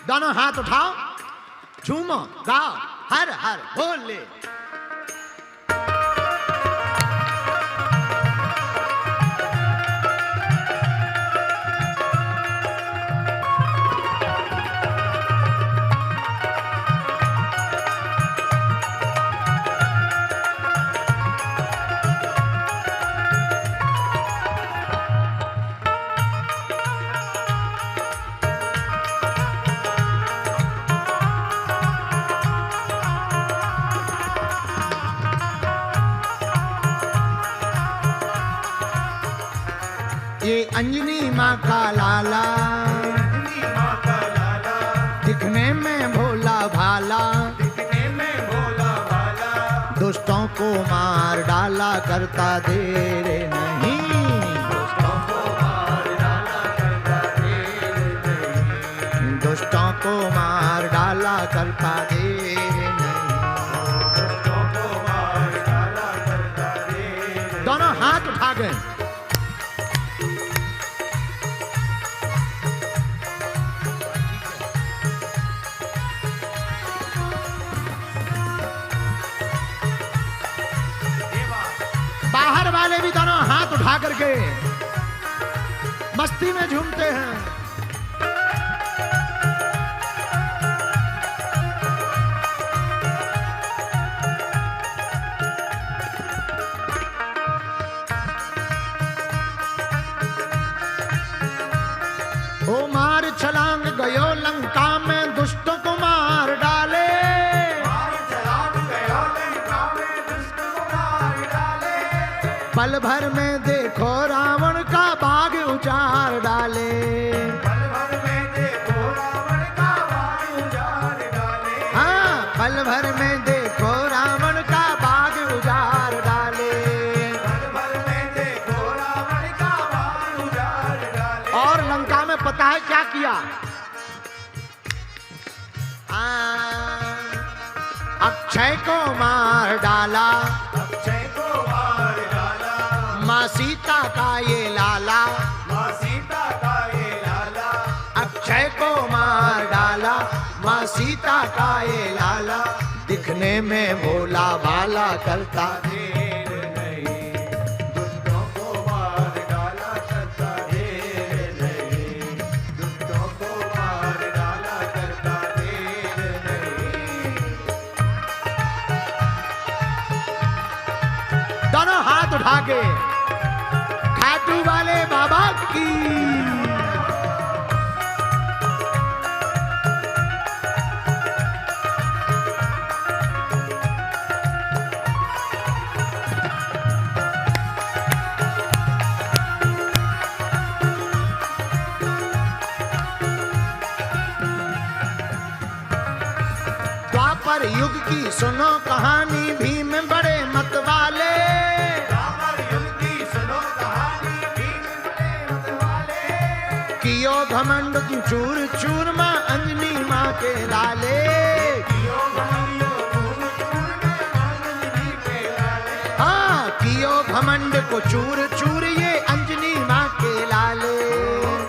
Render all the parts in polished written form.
दोनों हाथ उठाओ, झूमो, गाओ, हर हर भोले। ये अंजनी माँ का लाला, अंजनी माँ का लाला, दिखने में भोला भाला, दिखने में भोला भाला, दुष्टों को मार डाला करता देर नहीं, दुष्टों को मार डाला करता देर नहीं, दुष्टों को मार डाला करता देर नहीं। दुष्टों को मार डाला करता देर नहीं। दोनों हाथ उठा गए। बाहर वाले भी दोनों हाथ उठा करके मस्ती में झूमते हैं। ओ मार छलांग गयो लंका में, दुष्टों को मार डाले, मार छलांग गयो लंका में, दुष्ट को मार डाले, पल भर में देखो रावण का बाग उजाड़ डाले, पल भर में देखो रावण का बाग उजाड़ डाले, हाँ पल भर में देखो रावण का बाग उजाड़ डाले। पल भर में देखो रावण का बाग उजाड़ डाले। और लंका में पता है क्या किया? अक्षय को मार डाला, अक्षय को मार डाला, माँ सीता का ये लाला, माँ सीता का ये लाला, अक्षय को मार डाला, माँ सीता का ये लाला, दिखने में भोला भाला करता देर नहीं, दुष्टों को मार डाला करता देर नहीं, दुष्टों को मार डाला करता देर नहीं। दोनों हाथ उठा के खाटू वाले बाबा की। द्वापर युग की सुनो कहानी, भीम बड़े मत वाले, द्वापर युग की सुनो कहानी, भीम बड़े मत वाले, कियो घमंड चूर चूर माँ अंजनी माँ के लाले, कियो घमंड चूर चूर में अंजनी के लाले, हाँ कियो घमंड को चूर चूर ये अंजनी माँ के लाले।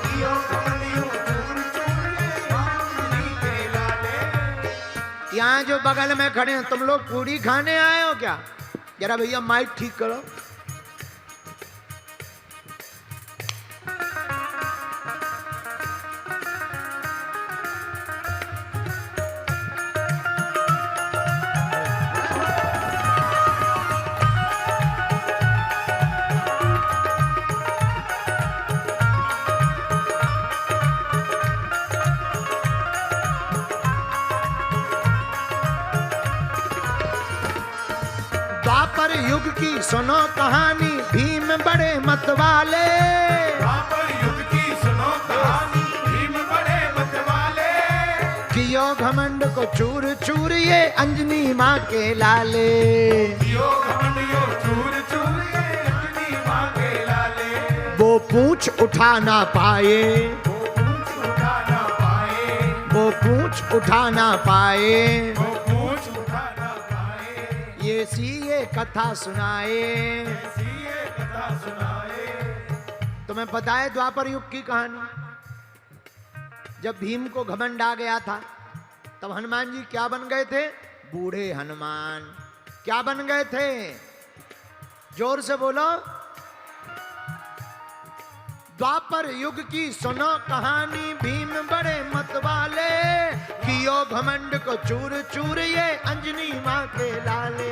कियो घमंड चूर चूर में अंजनी के लाले। यहाँ जो बगल में खड़े हैं तुम लोग पूरी खाने आए हो क्या? जरा भैया माइक ठीक करो। द्वापर युग की सुनो कहानी, भीम बड़े मत वाले, द्वापर युग की सुनो कहानी, भीम बड़े मत वाले, कियो घमंड को चूर चूर ये अंजनी माँ के लाले। कियो घमंड यो चूर चूर ये अंजनी माँ के लाले, वो पूछ उठा ना पाए, वो पूछ उठा ना पाए, वो पूछ उठा ना पाए, वो पूछ उठा ना पाए, ये सी ये कथा सुनाए। ऐसी ये कथा सुनाए। तुम्हें पता है द्वापर युग की कहानी? जब भीम को घमंड आ गया था तब हनुमान जी क्या बन गए थे? बूढ़े हनुमान। क्या बन गए थे? जोर से बोलो। द्वापर युग की सुनो कहानी, भीम बड़े मत वाले, कियो घमंड को चूर चूर ये अंजनी माँ के लाले।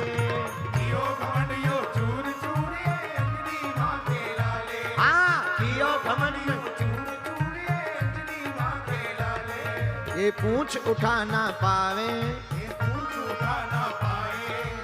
कियो घमंड यो चूर चूर ये अंजनी माँ के लाले। हाँ, कियो घमंड चूर चूर ये अंजनी माँ के लाले। ये पूंछ उठा ना पावे, ये पूछ उठा ना पाए,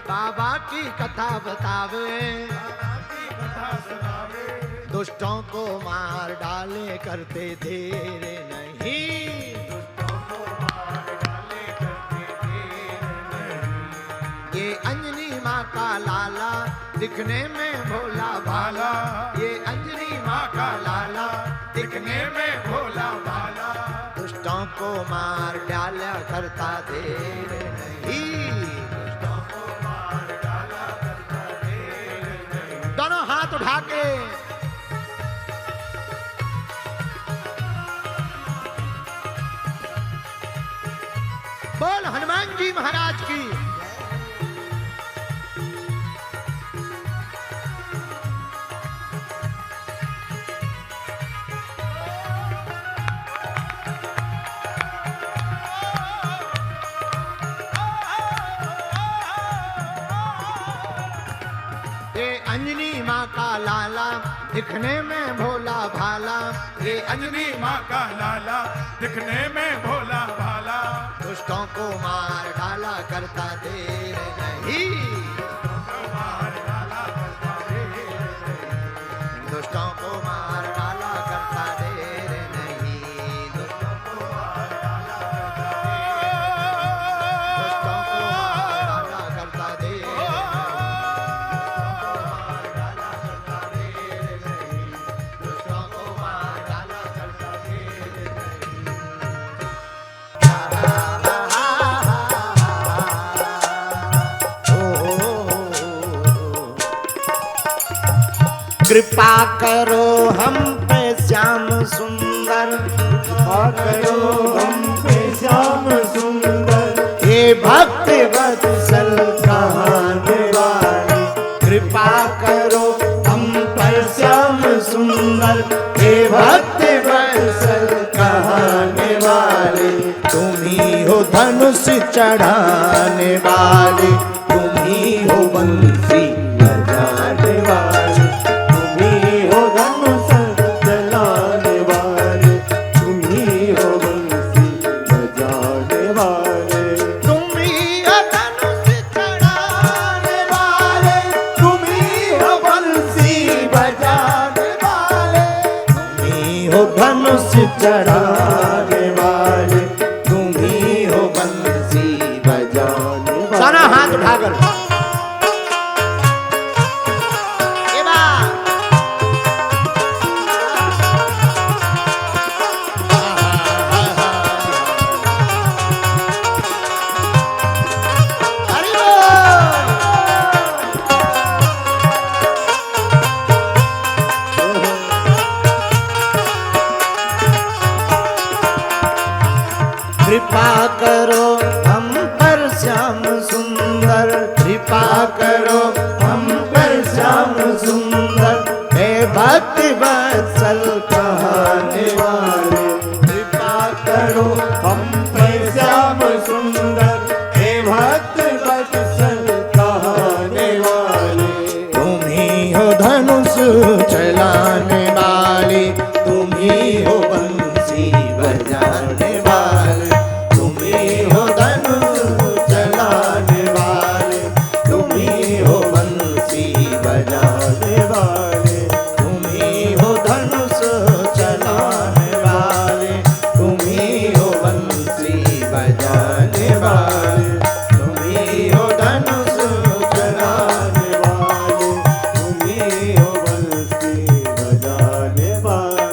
बाबा की कथा बतावे, बाबा की कथा सुनावे। दुष्टों को मार डाले करते देर नहीं, दुष्टों को मार डाले करते देर नहीं। ये अंजनी माँ का लाला दिखने में भोला भाला, ये अंजनी माँ का लाला दिखने में भोला भाला, दुष्टों को मार डाला करता देर नहीं, दुष्टों को मार डाला करता देर नहीं। दोनों हाथ उठा के बोल हनुमान जी महाराज की। ये अंजनी माँ का लाला दिखने में भोला भाला, ये अंजनी माँ का लाला दिखने में भोला भाला, दुष्टों को मार डाला करता देर नहीं, मार डाला करता देर नहीं। दुष्टों को मार डाला करता देर नहीं, दुष्टों को मार डाला करता देर नहीं, दुष्टों को मार डाला करता देर कृपा करो हम पे श्याम सुंदर, कृपा करो हम पे श्याम सुंदर, हे भक्त वत्सल कहाने वाले, कृपा करो हम पर श्याम सुंदर, हे भक्त वत्सल कहाने वाले, तुम ही हो धनुष चढ़ाने वाले, तुम ही हो बंसी बजाने वाले, तुम ही हो धनुष चलाने वाले, तुम ही हो बंसी बजाने वाले, तुम ही हो धनुष चढ़ाने वाले, तुम ही हो बंसी बजाने वाले, तुम ही हो धनुष चढ़ाने वाले, तुम ही हो बंसी बजाने वाले। सारा हाथ उठाकर कृपा करो हम पर श्याम सुंदर, कृपा करो हम पर श्याम सुंदर, हे भक्त वत्सल कहाने वाले, कृपा करो हम पर श्याम सुंदर, हे भक्त वत्सल कहाने वाले, तुम ही हो धनुष चलाने वाले, तुम ही हो बंसी बजाने वाले, तुम ही हो धनुष चलाने वाले, तुम ही हो बंसी बजाने वाले, तुम ही हो धनुष चलाने वाले, तुम ही हो बंसी बजाने वाले, तुम ही हो धनुष चलाने वाले, तुम ही हो बंसी बजाने वाले।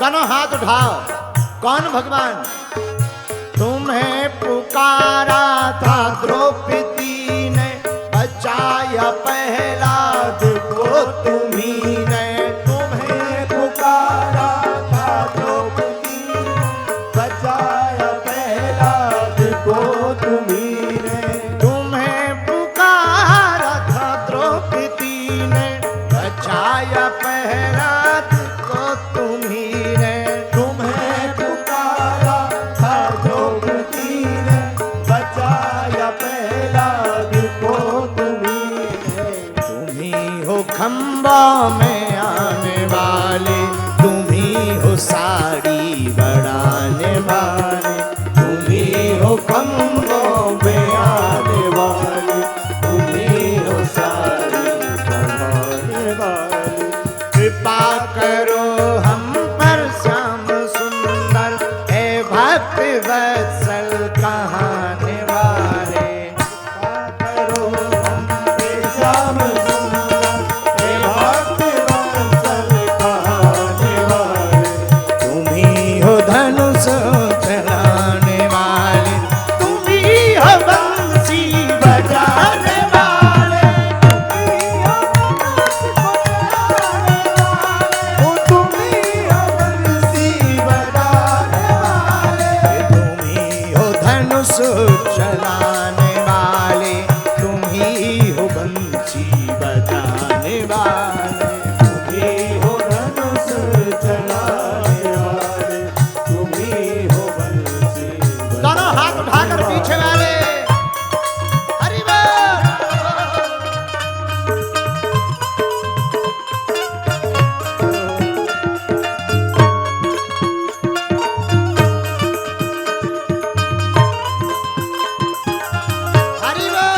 दोनों हाथ उठाओ। कौन भगवान? तुम्हें पुकारा था द्रौपदी ने, बचाया पहले तुम्ही ने, तुम्हें पुकारा था द्रौपदी, बचाया प्रहलाद को तुम्ही ने। तुम्हें पुकारा था द्रौपदी ने, बचाया प्रहलाद को तुम्ही ने। तुम्हें पुकारा था द्रौपदी ने, बचाया प्रहलाद को तुम्ही ने। तुम्ही हो खंबा में आने वाले, तुम्ही हो साड़ी बढ़ाने वाले, तुम्ही हो खम्भों में आने वाले, तुम्ही हो सारी बढ़ाने वाले। कृपा करो हम पर श्याम सुंदर, हे भक्त वत्सल कहाने वाले। करो हम पे श्याम सुंदर, हे भक्त वत्सल कहाने वाले। तुम्ही हो धनुष चलाने वाले, तुम्ही हो बंसी बजाने वाले, ओ तुम्ही हो बंसी बजाने वाले। तुम्ही हो धनुष चलाने वाले, तुम्ही हो बंसी बजाने वाले। तुम्ही हो धनुष चलाने वाले, तुम्ही हो बंसी बजाने दोनों हाथ उठाकर पीछे वाले, हरि बोल। हरि बोल।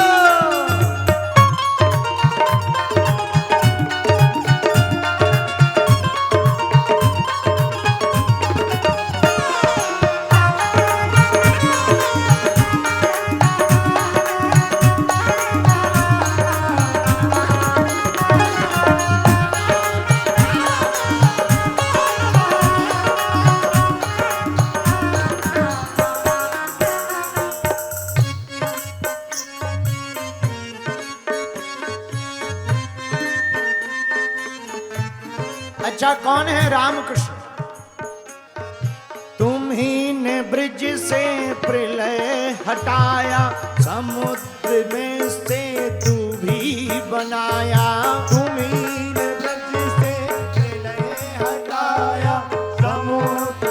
अच्छा, कौन है रामकृष्ण? तुम्ही ने ब्रिज से प्रलय हटाया, समुद्र में सेतु भी बनाया। तुम्ही ने ब्रज से प्रलय हटाया, समुद्र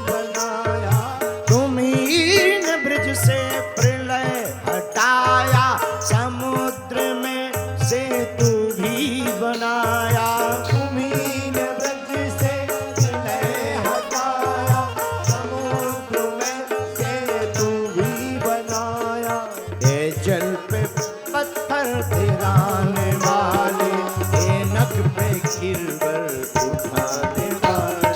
बनाया। तुम्ही ने ब्रिज से प्रलय हटाया, समुद्र में सेतु भी बनाया। तुम्ही ने ब्रज से प्रलय हटाया, समुद्र में सेतु भी बनाया। ये जल पे पत्थर गिराने वाले, ये नख पे गिरवर उठाने वाले।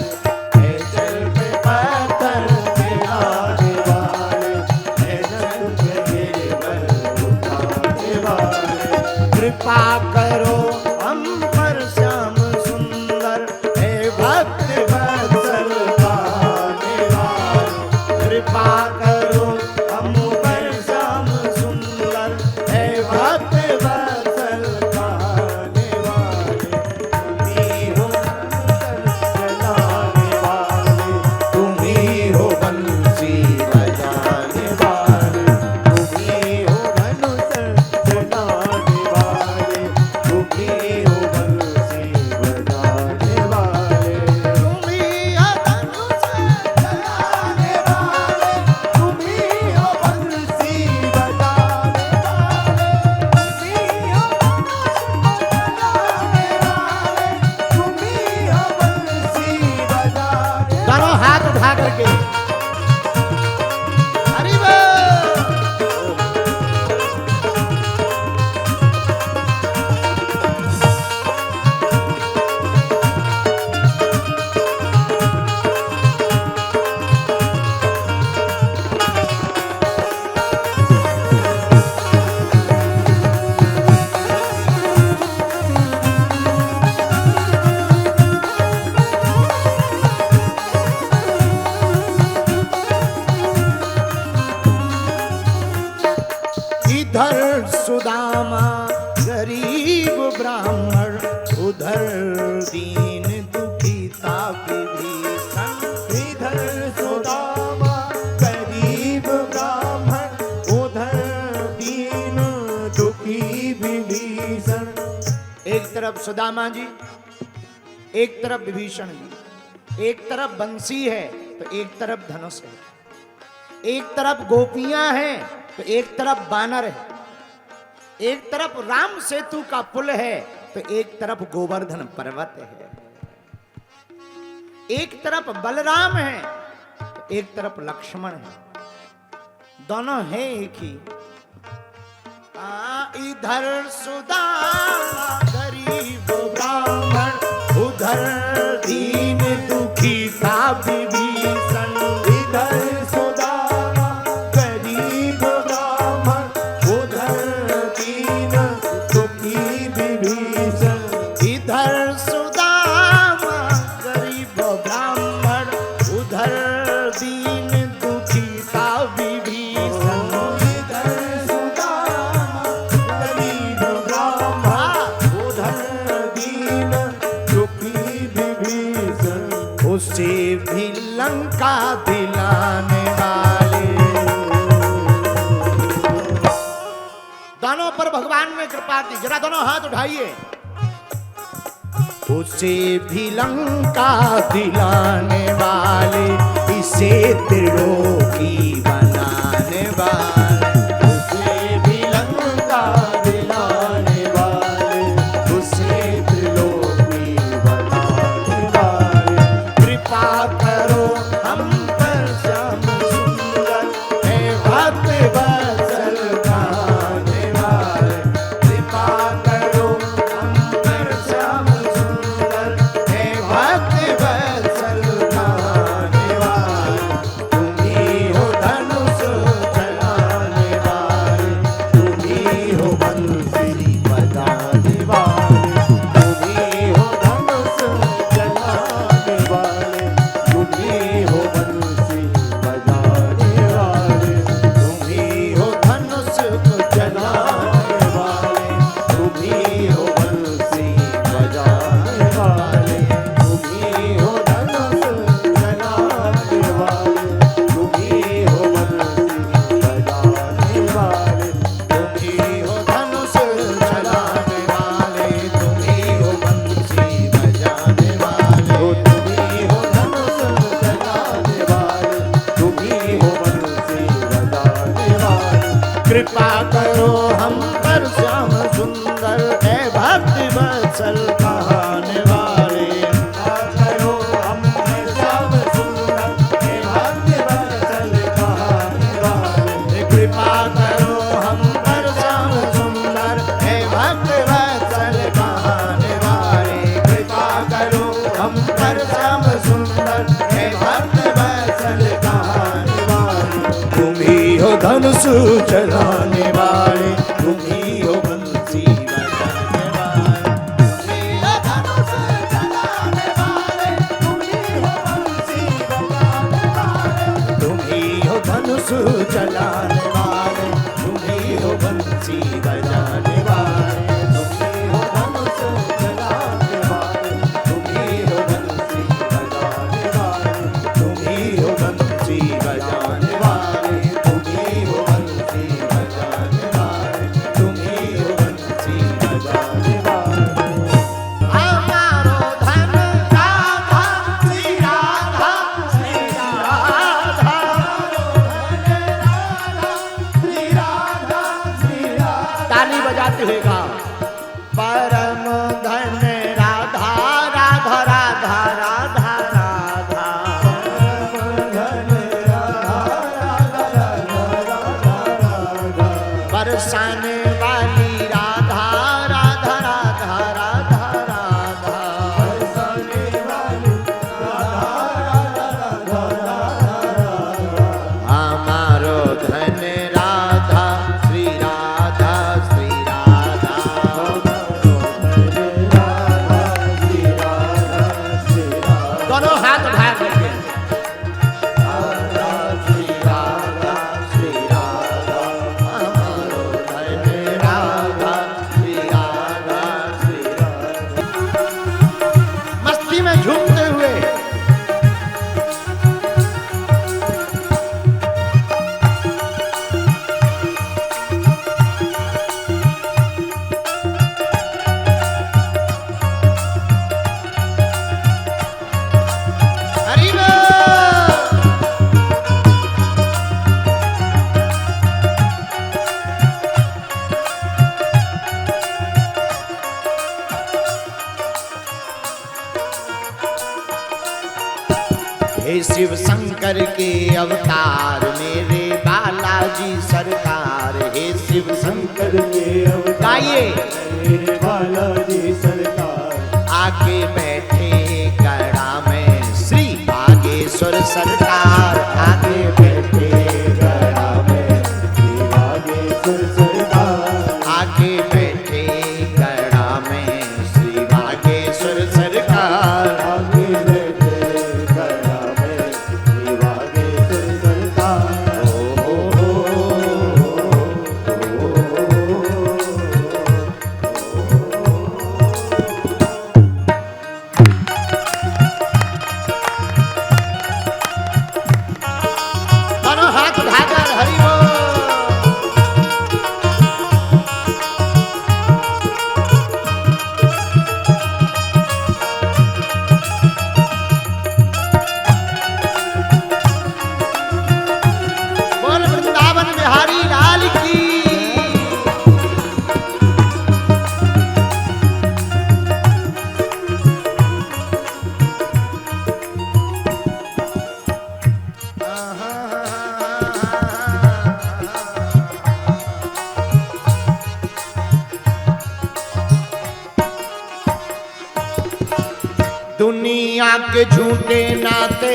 हे जल पे पत्थर गिराने वाले, हे जल पे गिरवर उठाने वाले। कृपा करो हम पर श्याम सुंदर, हे भक्त वत्सल कहाने वाले। कृपा करो हम पर श्याम सुंदर, हे भक्त वत्सल कहाने वाले। तुम्ही हो चलाने वाले, तुम्ही हो बंसी बजाने वाले। तुम्ही हो धनुष चलाने वाले, तुम्ही हो बंसी ब्राह्मण, उधर दीन दुखी था विभीषण। इधर सुदामा गरीब ब्राह्मण, उधर दीन दुखी विभीषण। एक तरफ सुदामा जी, एक तरफ विभीषण जी। एक तरफ बंसी है तो एक तरफ धनुष है, एक तरफ गोपियां हैं तो एक तरफ बानर है, एक तरफ राम सेतु का पुल है तो एक तरफ गोवर्धन पर्वत है, एक तरफ बलराम है तो एक तरफ लक्ष्मण है, दोनों हैं एक ही। इधर सुदामा गरीब ब्राह्मण, उधर दीन दुखी था विभीषण। इधर सुदामा गरीब ब्राह्मण, उधर दीन दुखी विभीषण। इधर सुदामा गरीब ब्राह्मण, उधर दीन दुखी था विभीषण। इधर सुदामा गरीब ब्राह्मण, उधर दीन दुखी विभीषण। उसे भी लंका दिलाने वाले। दोनों पर भगवान ने कृपा दी, जरा दोनों हाथ उठाइए। उसे भी लंका दिलाने वाले, इसे त्रिलोकी बनाने वाले। उसे भी लंका दिलाने वाले, उसे त्रिलोकी बनाने वाले। कृपा करो हम पर श्याम सुंदर, हे भक्त वत्सल गाने वाले। कृपा करो हम पर श्याम सुंदर, हे भक्त वत्सल गाने वाले। तुम ही हो धनुष चलाने वाले, तुम ही हो बंसी बजाने वाले। तुम ही हो धनुष चलाने वाले, तुम ही हो बंसी बजाने वाले। तुम ही हो धनुष को चलाने वाले, तुम ही हो बंसी बजाने वाले। तुम ही हो धनुष चलाने वाले, तुम ही हो बंसी बजाने वाले। तुम ही हो धनुष चलाने वाले, तुम ही हो बंसी बजाने वाले। ओ तुम ही हो धनुष चलाने वाले, तुम ही हो बंसी बजाने वाले। कृपा करो हम पर श्याम सुंदर, है भक्ति वत्सल कहाने वाले। करो हमने श्याम सुंदर, हे भक्त वत्सल कहाने वाले। कृपा करो हम पर श्याम सुंदर, है भक्त वत्सल कहाने वाले। कृपा करो हम पर श्याम सुंदर, है भक्त वत्सल कहाने वाले। तुम ही हो धनुष चलाने वाले, तुम ही हो बंसी बजाने वाले। तुम ही हो धनुष चलाने वाले, तुम ही हो बंसी बजाने वाले। तुम ही हो धनुष चलाने वाले, तुम ही हो बंसी बजाने वाले। तुम ही हो बंसी बजाने वाले, तुम ही हो बंसी बजाने वाले। तुम हे शिव शंकर के अवतार मेरे बालाजी सरकार, हे शिव शंकर के अवतार गाइए मेरे बालाजी सरकार, आके बैठे गड़ा में श्री बागेश्वर सरकार, आके बैठे गड़ा में श्री बागेश्वर सरकार, आके बैठे गड़ा में श्री बागेश्वर सरकार, आगे बैठे गड़ा में श्री बागेश्वर सरकार। दोनों हाथ उठाकर हरि बोल। बोल वृंदावन बिहारी लाल की। दुनिया के झूठे नाते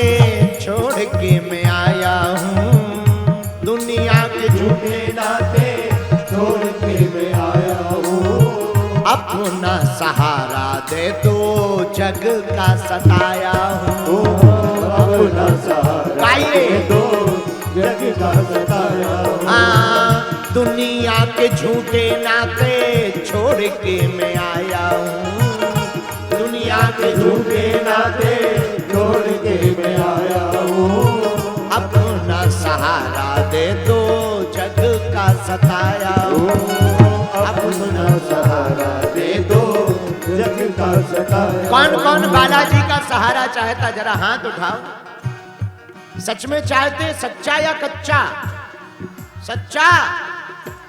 छोड़ के मैं आया हूँ, दुनिया के झूठे नाते छोड़ के मैं आया हूँ, अपना सहारा दे दो जग का सताया हूँ। अपना सहारा गाइए। दे दो जग का सताया हूँ। हाँ, दुनिया के झूठे नाते छोड़ के मैं आया हूँ, दुनिया के झूठे नाते छोड़ के मैं आया हूँ, अपना सहारा दे दो जग का सताया हूँ। अपना सहारा दे दो जग का सताया। कौन कौन बालाजी का सहारा चाहता, जरा हाथ उठाओ। सच में चाहते, सच्चा या कच्चा? सच्चा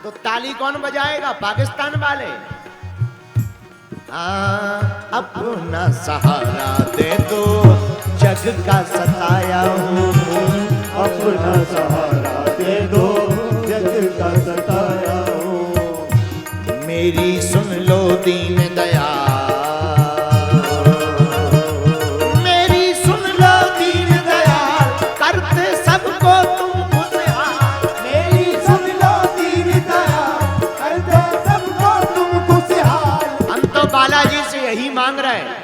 तो ताली कौन बजाएगा? पाकिस्तान वाले। अपना सहारा दे दो जग का सताया हूँ, अपना सहारा दे दो जग का सताया हूँ। मेरी सुन लो दीन दयाल, मेरी सुन लो दीन दयाल, करते सबको तुम खुशहाल। मेरी सुन लो दीन दयाल, करते सबको तुम खुशहाल। हम तो बालाजी से यही मांग रहे हैं,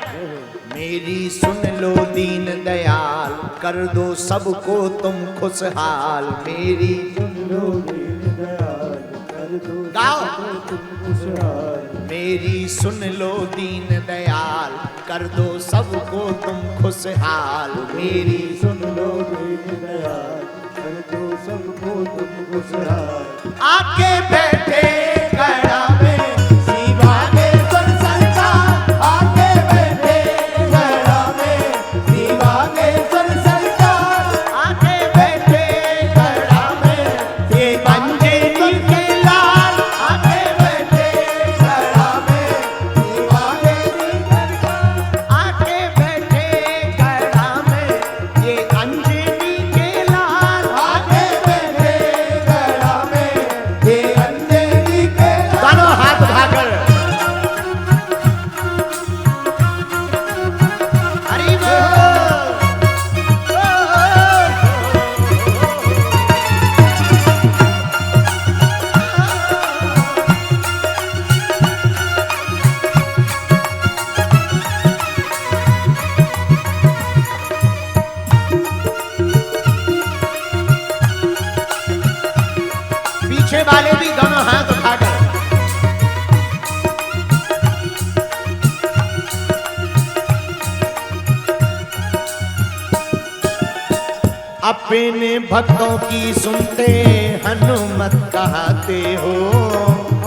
मेरी सुन लो दीन दयाल, कर दो सबको तुम खुशहाल। मेरी सुन लो दीन दयाल, कर दो गाओ। सबको तुम खुशहाल। मेरी सुन लो दीन दयाल, कर दो सबको तुम खुशहाल। मेरी सुन लो दीन दयाल, कर दो सबको तुम खुशहाल। आके बैठे गड़ा में श्री बागेश्वर सरकार, आके बैठे गड़ा में श्री बागेश्वर सरकार, आके बैठे गड़ा में ये अंजनी के लाल, आके बैठे गड़ा में श्री बागेश्वर सरकार, आके बैठे गड़ा में ये अंजनी के लाल। आके बैठे गड़ा में ये अंजनी के लाल। दोनों हाथ उठाकर हरि बोल। पीछे वाले भी दोनों हाथ उठाकर अपने भक्तों की सुनते हनुमत कहते हो,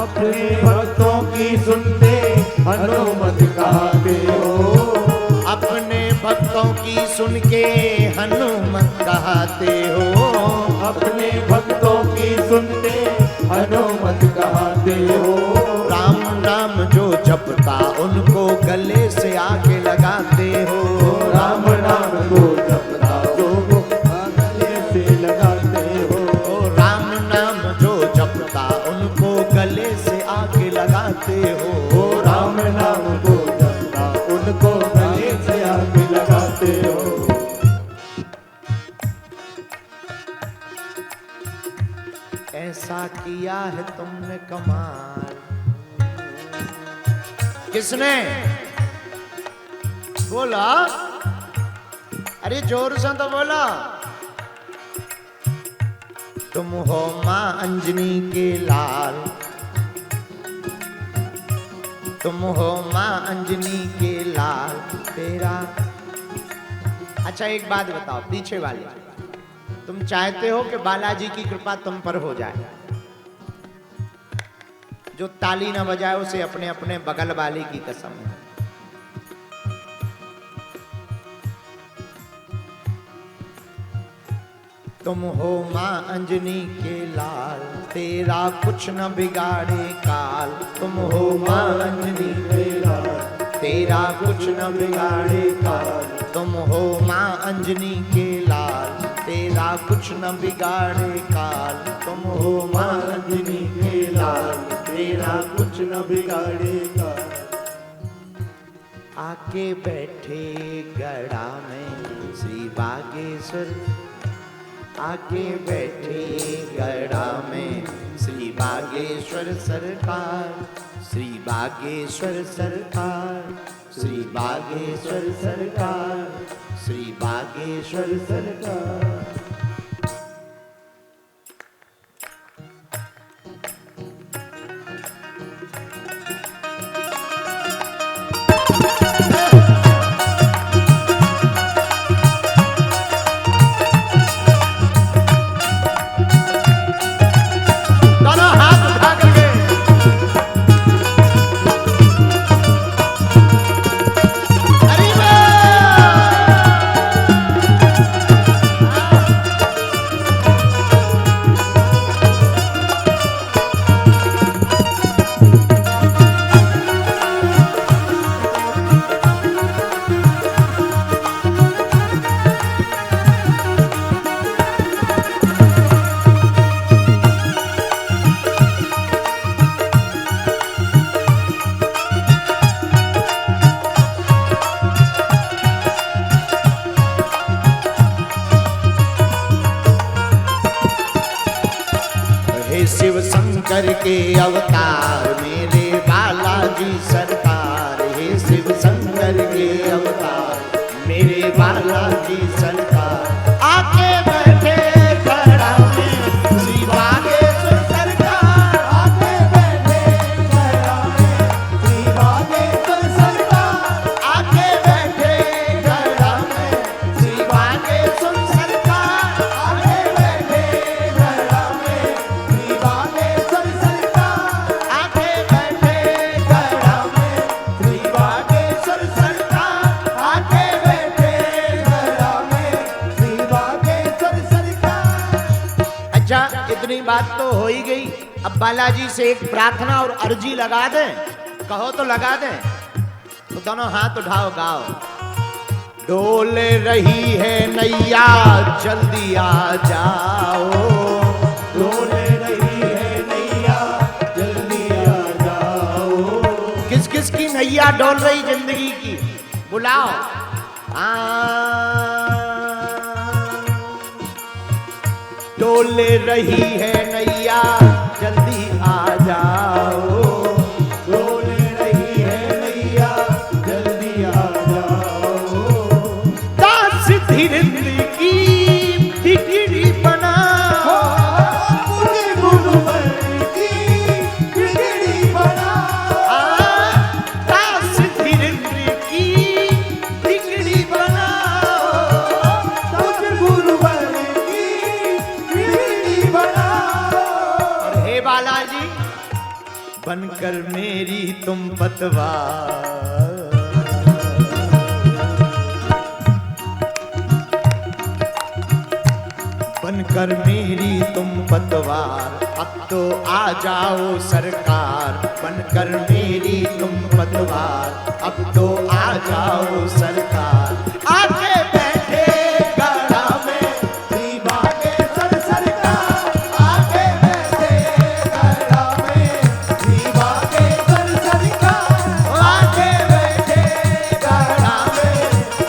अपने भक्तों की सुनते हनुमत कहते हो, अपने भक्तों की सुन के हनुमत कहते हो, अपने भक्तों की सुनते हनुमत कहते हो। राम नाम जो जपता उनको गले से आके लगाते हो, राम नाम को जपता जो किया है तुमने कमाल। किसने बोला? अरे जोर से तो बोला। तुम हो मां अंजनी के लाल, तुम हो मां अंजनी के लाल तेरा। अच्छा एक बात बताओ पीछे वाले, तुम चाहते हो कि बालाजी की कृपा तुम पर हो जाए? जो ताली ना बजाए उसे अपने अपने बगल वाले की कसम। तुम हो मां अंजनी के लाल तेरा कुछ न बिगाड़े काल। तुम हो मां अंजनी के लाल तेरा कुछ न बिगाड़े काल। तुम हो मां अंजनी के लाल तेरा कुछ न बिगाड़े काल। तुम हो मां अंजनी के लाल तेरा कुछ न बिगाड़े काल। आके बैठे गड़ा में श्री बागेश्वर, आके बैठे गड़ा में श्री बागेश्वर सरकार। श्री बागेश्वर सरकार, श्री बागेश्वर सरकार, श्री बागेश्वर सरकार। शिव शंकर के अवतार मेरे बालाजी सरकार। हे शिव शंकर के अवतार मेरे बालाजी सरकार। आके बैठे गड़ा में श्री बागेश्वर सरकार। आके बैठे गड़ा में श्री बागेश्वर सरकार। आके बैठे गड़ा में श्री बागेश्वर सरकार। आके बैठे गड़ा में श्री बागेश्वर सरकार। आके बैठे गड़ा में श्री बागेश्वर सरकार। आके बैठे गड़ा में श्री बागेश्वर सरकार। अच्छा इतनी बात तो हो ही गई, अब बालाजी से एक प्रार्थना और अर्जी लगा दें। कहो तो लगा दें। तो दोनों हाथ उठाओ गाओ। डोल रही है नैया जल्दी आ जाओ। डोल रही है नैया जल्दी आ जाओ। किस किस की नैया डोल रही जिंदगी की? बुलाओ। डोल रही है नैया जल्दी आ जाओ। डोल रही है नैया जल्दी आ जाओ। दास धीरेन्द्र की बिगड़ी बनाओ। मुझे गुरुवर की बिगड़ी बनाओ। दास धीरेन्द्र की बिगड़ी बनाओ। मुझे गुरुवर की बिगड़ी बनाओ। और हे बालाजी बनकर मेरी तुम पतवार। बनकर मेरी तुम पतवार। अब तो आ जाओ सरकार। बनकर मेरी तुम पतवार। अब तो आ जाओ सरकार। आके बैठे गड़ा में श्री बागेश्वर सरकार। आके बैठे गड़ा में श्री बागेश्वर सरकार। आके बैठे गड़ा में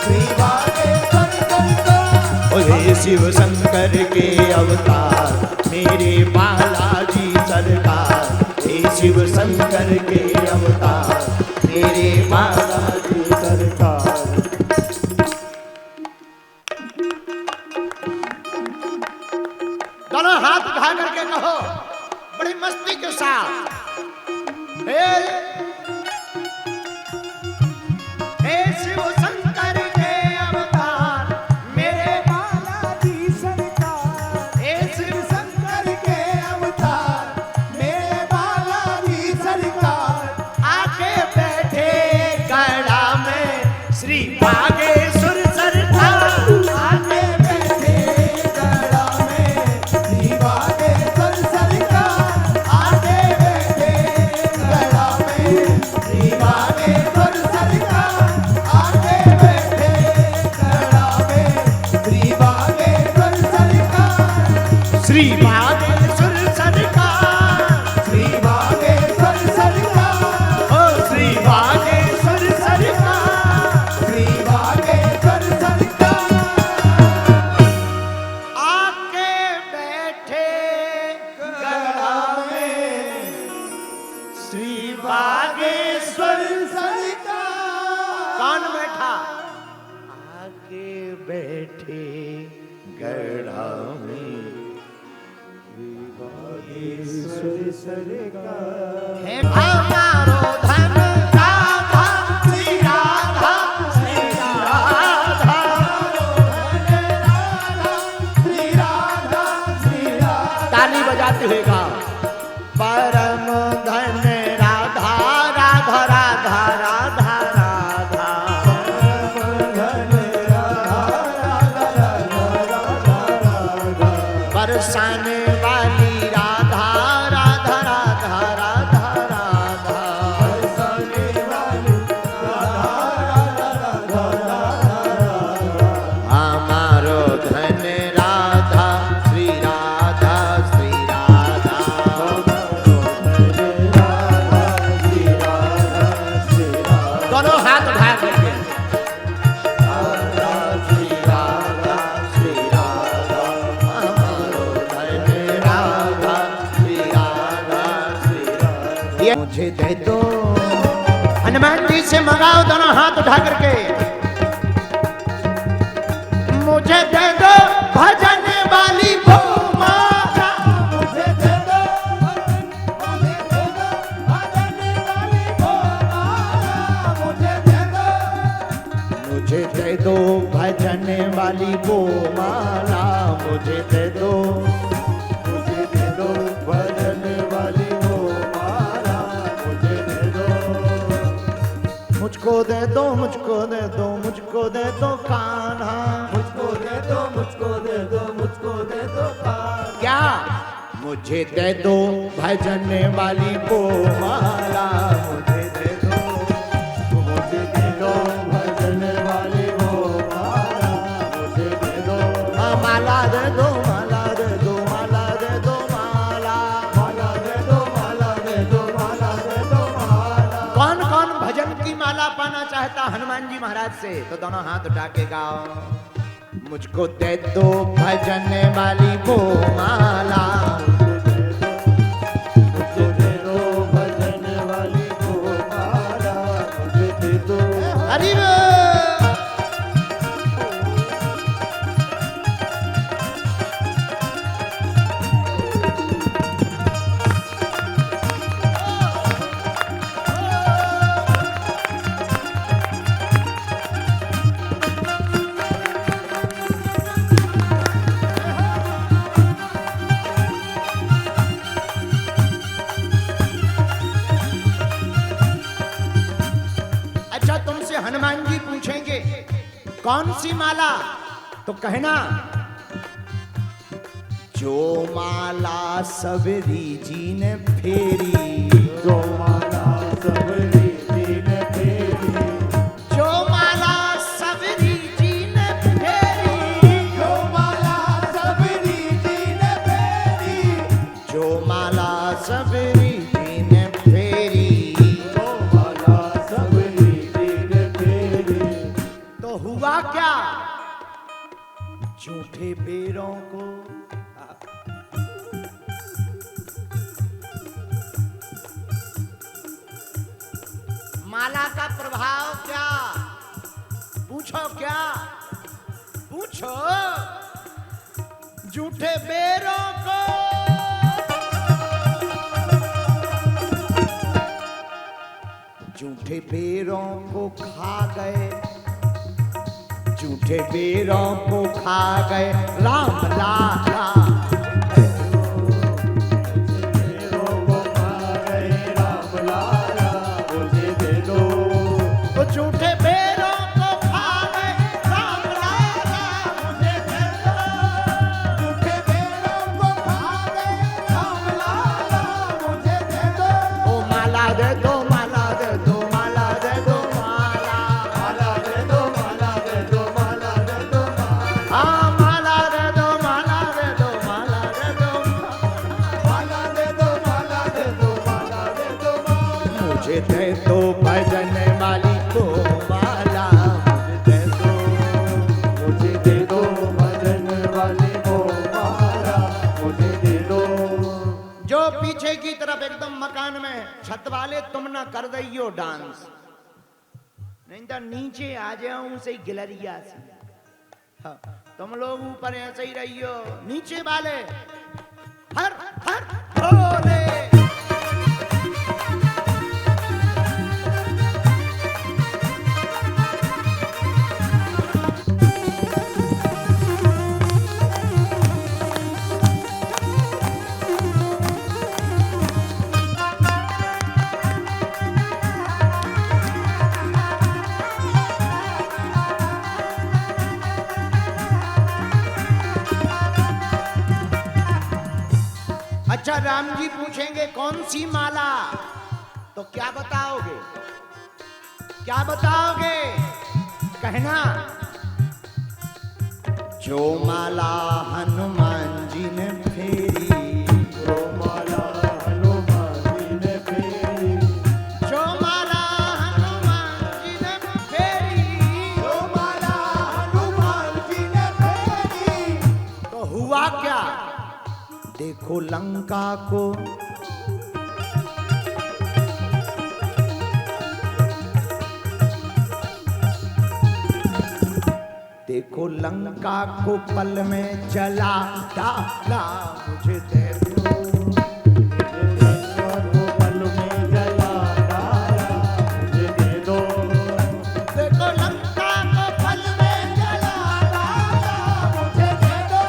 श्री बागेश्वर सरकार। ओहे शिव शंकर के अवतार मेरे बालाजी सरकार। करके अवतार मेरे बाबा बालाजी सरकार। दोनों हाथ उठा करके कहो बड़ी मस्ती के साथ, हे शिव शंकर के अवतार मेरे बालाजी सरकार, हे शिव शंकर के अवतार मेरे बालाजी सरकार। आके बैठे गड़ा में श्री बागेश्वर सरकार, आके बैठे गड़ा में श्री बागेश्वर सरकार, आके बैठे गड़ा में श्री बागेश्वर सरकार, आके बैठे गड़ा में श्री बागेश्वर सरकार। श्री बागेश्वर सरकार, श्री बागेश्वर सरकार, ओ श्री बागेश्वर सरकार, श्री बागेश्वर सरकार। आके बैठे गड़ा में श्री बागेश्वर सरकार। कौन बैठा? आके बैठे गड़ा में बागेश्वर सरकार। हे हमारो धन राधा श्री राधा श्री राधा, श्री राधा श्री राधा। ताली बजाते हुए गाओ। परम धन राधा राधा राधा राधा राधा, बरसाने वाली राधा राधा राधा राधा राधा, हमारो धन राधा श्री राधा श्री राधा, दोनों हाथ उठा करके श्री राधा श्री राधा, हमारो धन राधा श्री राधा श्री राधा। ये मुझे दे दो, हनुमान जी से मंगाओ दोनों हाथ उठा करके, मुझे दे दो भजन वाली वो माता, मुझे दे दो, मुझे दे दो भजन वाली वो माला, मुझे दे दो, मुझे दे दो भजन वाली वो माला, मुझे दे दो, मुझे दे दो भजन वाली वो माला, मुझे दे दो, मुझको दे दो मुझको दे दो मुझको दे दो कान्हा, मुझको दे दो, मुझको दे दो, मुझको दे दो कान्हा। क्या? मुझे दे दो भजन वाली वो माला, मुझे दे दो, मुझे दे दो भजन वाली वो माला, मुझे दे दो, माला दे दो माला दे दो माला दे दो माला, माला दे दो, माला दे दो, माला दे दो माला। कौन कौन भजन की माला पाना चाहता हनुमान जी महाराज से? तो दोनों हाथ उठा के गाओ। मुझको दे दो भजन वाली वो माला, मुझे दे दो भजन वाली वो माला, मुझे दे दो। हरि अच्छा, तुमसे हनुमान जी पूछेंगे कौन सी माला, तो कहना जो माला सबरी जी ने फेरी, जो माला सबरी जी ने फेरी, जो माला सबरी जी ने फेरी, जो माला सबरी जी ने फेरी, जो माला सबरी जी ने फेरी, जो माला सबरी जी ने फेरी। तो हुआ क्या? झूठे पैरों को माला का प्रभाव क्या? पूछो क्या? पूछो। झूठे बेरों को झूठे बेरों को खा गए, झूठे बेरों को खा गए राम लाला। बेरों को खा गए राम लाला, मुझे दे दो। तो झूठे बेरों को खा गए राम लाला, मुझे दे दो। झूठे बेरों को खा गए राम लाला, मुझे दे दो। ओ माला दे दो, माला दे दो, माला दे दो, माला। माला दे दो, माला दे दो, माला दे दो, माला। हाँ माला दे दो, माला दे दो, माला दे दो, माला दे दो, माला दे दो, माला दे दो, माला। मुझे दे दो भजन वाली को माला, मुझे दे दो। मुझे दे दो भजन वाले को माला, मुझे दे दो। जो पीछे की तरफ एकदम मकान में छत वाले, तुम ना कर दइयो डांस, नहीं तो नीचे आ जाऊं से गिलरिया से। हाँ, तुम लोग ऊपर ऐसे ही रहियो, नीचे वाले हर हर भोले। अच्छा राम जी पूछेंगे कौन सी माला, तो क्या बताओगे? क्या बताओगे? कहना जो माला हनुमान जी ने फेरी, जो माला हनुमान जी ने फेरी, जो माला हनुमान जी ने फेरी, जो माला हनुमान जी ने फेरी। तो हुआ क्या? देखो लंका को, देखो लंका को पल में जला डाला, मुझे दे दो। लंका को पल में जला डाला, मुझे दे दो। देखो लंका को पल में जला डाला, मुझे दे दो।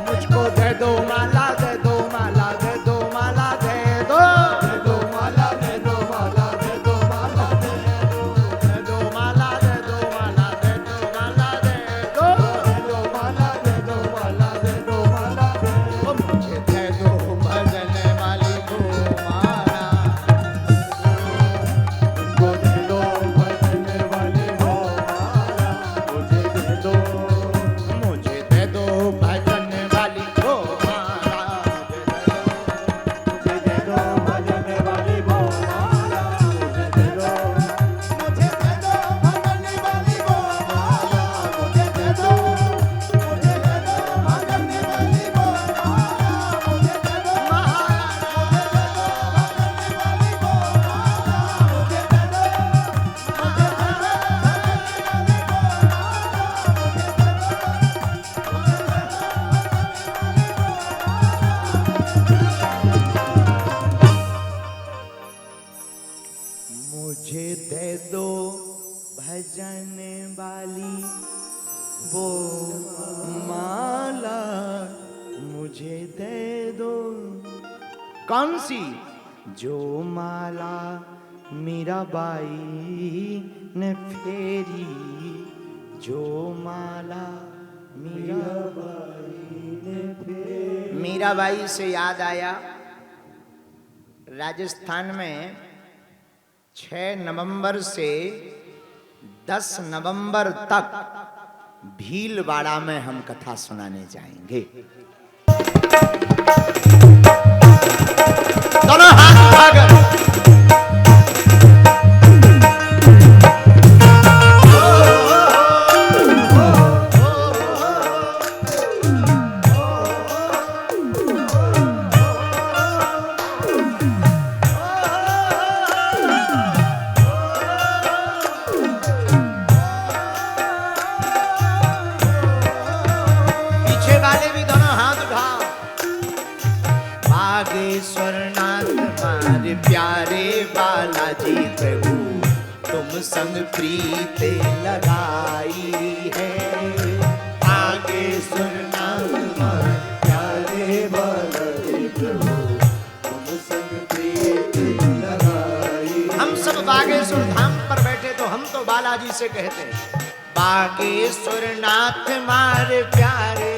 मुझको दे दो माला, दे दो माला, दे दो माला, दे दो। दे दो माला, दे दो माला, दे दो माला, दे दो। दे दो माला, दे दो माला, दे दो माला, दे दो। दे दो माला, दे दो माला, दे दो माला, दे दो। ओ मुझे दे दो भजन वाली को माला। मुझको दे दो भजन वाले को माला, मुझे दे दो। मुझे दे दो भजन वाली को माला, मुझे दे दो भजन वाले को माला, मुझे दे दो। मुझे दे दो भजन वाली को माला, मुझे दे दो। मुझे दे दो भजन वाली को माला, मुझे दे दो। माला, मुझे दे दो भजन वाली को माला, मुझे दे दो। मुझे दे दो भजन वाली को माला, मुझे दे दो। कौन सी? जो माला मीराबाई ने फेरी, जो माला मीराबाई ने फेरी। मीराबाई से याद आया, राजस्थान में 6 नवंबर से 10 नवंबर तक भीलवाड़ा में हम कथा सुनाने जाएंगे। दोनों हाथ उठाकर बागेश्वर नाथ मारे प्यारे बालाजी प्रभु, तुम संग प्रीत लगाई है। बागेश्वर नाथ मारे प्यारे बालाजी प्रभु, तुम संग प्रीत लगाई। हम सब बागेश्वर धाम पर बैठे तो हम तो बालाजी से कहते हैं, बागेश्वर नाथ मारे प्यारे